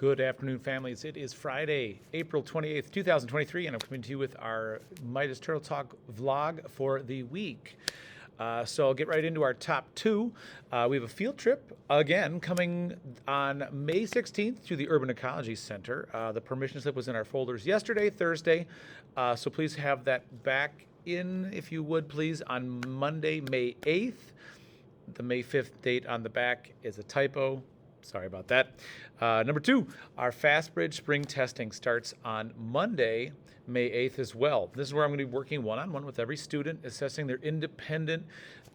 Good afternoon, families. It is Friday, April 28th, 2023, and I'm coming to you with our Mydas Turtle Talk vlog for the week. So I'll get right into our top two. We have a field trip, again, coming on May 16th to the Urban Ecology Center. The permission slip was in our folders yesterday, Thursday, so please have that back in, if you would, please, on Monday, May 8th. The May 5th date on the back is a typo. Sorry about that. Number two, our Fastbridge spring testing starts on Monday, May 8th as well. This is where I'm going to be working one-on-one with every student, assessing their independent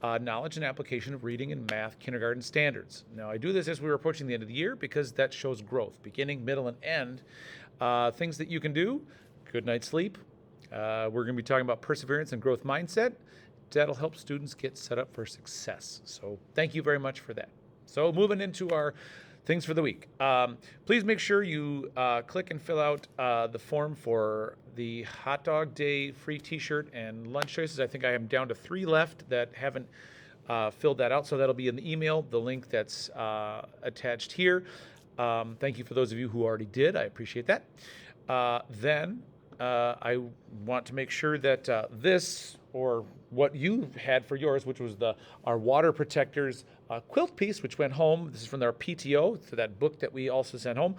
knowledge and application of reading and math kindergarten standards. Now, I do this as we're approaching the end of the year because that shows growth, beginning, middle, and end. Things that you can do, good night's sleep. We're going to be talking about perseverance and growth mindset. That'll help students get set up for success. So thank you very much for that. So moving into our things for the week. Please make sure you click and fill out the form for the Hot Dog Day free t-shirt and lunch choices. I think I am down to 3 left that haven't filled that out, so that'll be in the email, the link that's attached here. Thank you for those of you who already did. I appreciate that. Then I want to make sure that this, or what you had for yours, which was our water protectors quilt piece, which went home. This is from our PTO, so that book that we also sent home.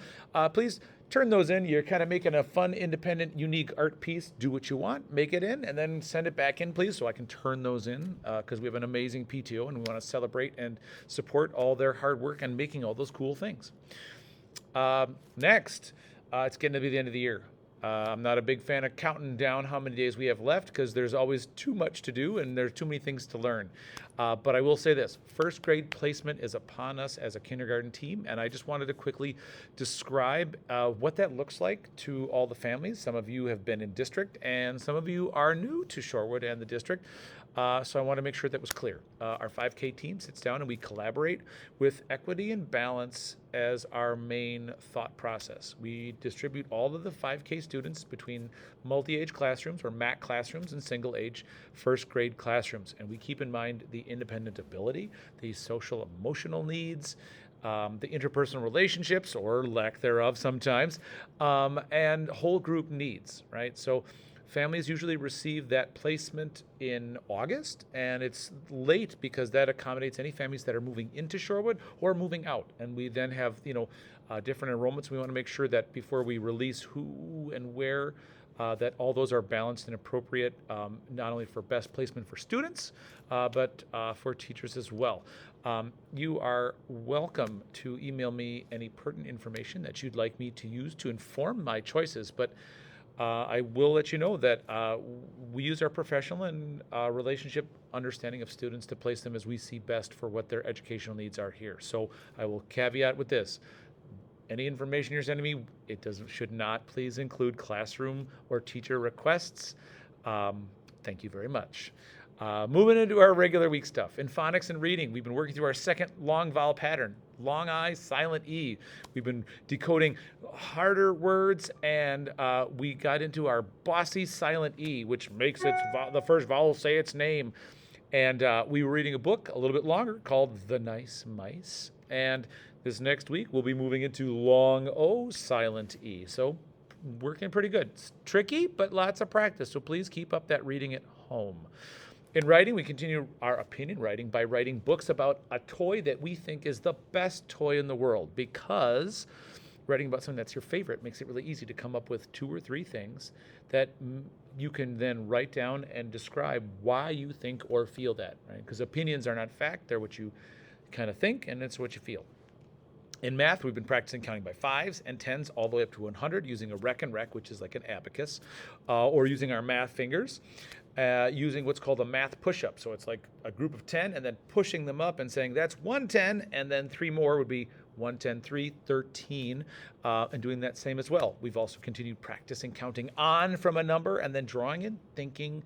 Please turn those in. You're kind of making a fun, independent, unique art piece. Do what you want, make it in, and then send it back in, please, so I can turn those in, because we have an amazing PTO, and we want to celebrate and support all their hard work and making all those cool things. Next, it's getting to be the end of the year. I'm not a big fan of counting down how many days we have left because there's always too much to do and there's too many things to learn. But I will say this, first grade placement is upon us as a kindergarten team, and I just wanted to quickly describe what that looks like to all the families. Some of you have been in district and some of you are new to Shorewood and the district. So I want to make sure that was clear. Our 5K team sits down and we collaborate with equity and balance as our main thought process. We distribute all of the 5K students between multi-age classrooms or MAC classrooms and single-age first grade classrooms. And we keep in mind the independent ability, the social emotional needs, the interpersonal relationships, or lack thereof sometimes, and whole group needs, right? So families usually receive that placement in August, and it's late because that accommodates any families that are moving into Shorewood or moving out. And we then have, different enrollments. We want to make sure that before we release who and where, that all those are balanced and appropriate, not only for best placement for students, but for teachers as well. You are welcome to email me any pertinent information that you'd like me to use to inform my choices, but I will let you know that we use our professional and relationship understanding of students to place them as we see best for what their educational needs are here. So I will caveat with this. Any information you're sending me, should not please include classroom or teacher requests. Thank you very much. Moving into our regular week stuff. In phonics and reading, we've been working through our second long vowel pattern, long I, silent E. We've been decoding harder words, and we got into our bossy silent E, which makes the first vowel say its name. And we were reading a book a little bit longer called The Nice Mice. And this next week, we'll be moving into long O, silent E. So working pretty good. It's tricky, but lots of practice. So please keep up that reading at home. In writing, we continue our opinion writing by writing books about a toy that we think is the best toy in the world, because writing about something that's your favorite makes it really easy to come up with 2 or 3 things that you can then write down and describe why you think or feel that, right? Because opinions are not fact, they're what you kind of think, and it's what you feel. In math, we've been practicing counting by 5s and 10s all the way up to 100 using a rec and rec, which is like an abacus, or using our math fingers, using what's called a math push-up. So it's like a group of 10 and then pushing them up and saying that's 110, and then 3 more would be 110, 3, 13, and doing that same as well. We've also continued practicing counting on from a number and then drawing it, thinking,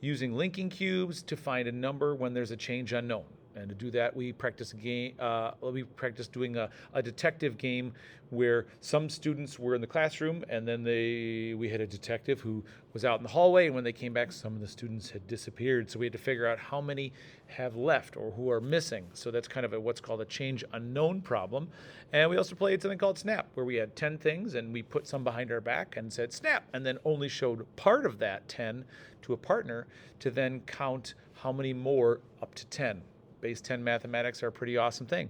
using linking cubes to find a number when there's a change unknown. And to do that, we practice a game. We practice doing a detective game where some students were in the classroom, and then we had a detective who was out in the hallway. And when they came back, some of the students had disappeared. So we had to figure out how many have left or who are missing. So that's kind of what's called a change unknown problem. And we also played something called Snap, where we had 10 things, and we put some behind our back and said Snap, and then only showed part of that 10 to a partner to then count how many more up to 10. Base 10 mathematics are a pretty awesome thing.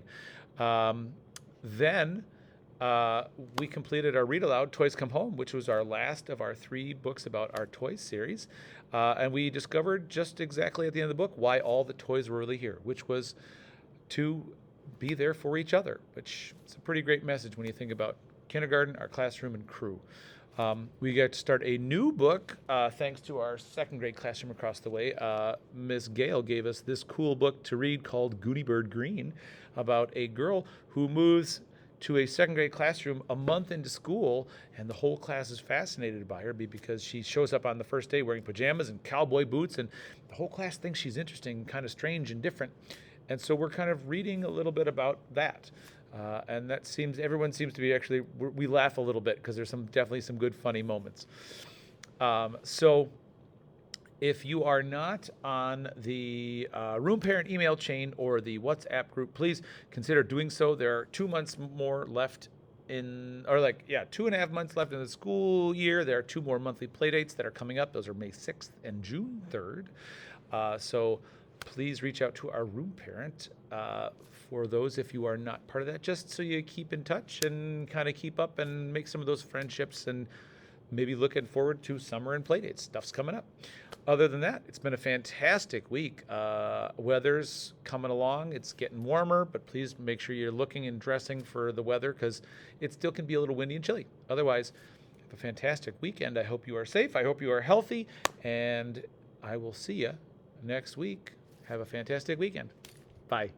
Then we completed our read aloud, Toys Come Home, which was our last of our 3 books about our toys series. And we discovered just exactly at the end of the book why all the toys were really here, which was to be there for each other, which is a pretty great message when you think about kindergarten, our classroom, and crew. We got to start a new book thanks to our 2nd grade classroom across the way. Miss Gail gave us this cool book to read called Goody Bird Green, about a girl who moves to a 2nd grade classroom a month into school, and the whole class is fascinated by her because she shows up on the first day wearing pajamas and cowboy boots, and the whole class thinks she's interesting, kind of strange and different. And so we're kind of reading a little bit about that. And that everyone seems to be actually, we laugh a little bit because there's definitely some good funny moments. So if you are not on the Room Parent email chain or the WhatsApp group, please consider doing so. There are 2 months more left 2.5 months left in the school year. There are 2 more monthly play dates that are coming up. Those are May 6th and June 3rd. So please reach out to our Room Parent for those if you are not part of that, just so you keep in touch and kind of keep up and make some of those friendships, and maybe looking forward to summer and play dates. Stuff's coming up. Other than that, it's been a fantastic week. Weather's coming along. It's getting warmer, but please make sure you're looking and dressing for the weather because it still can be a little windy and chilly. Otherwise, have a fantastic weekend. I hope you are safe. I hope you are healthy, and I will see you next week. Have a fantastic weekend. Bye.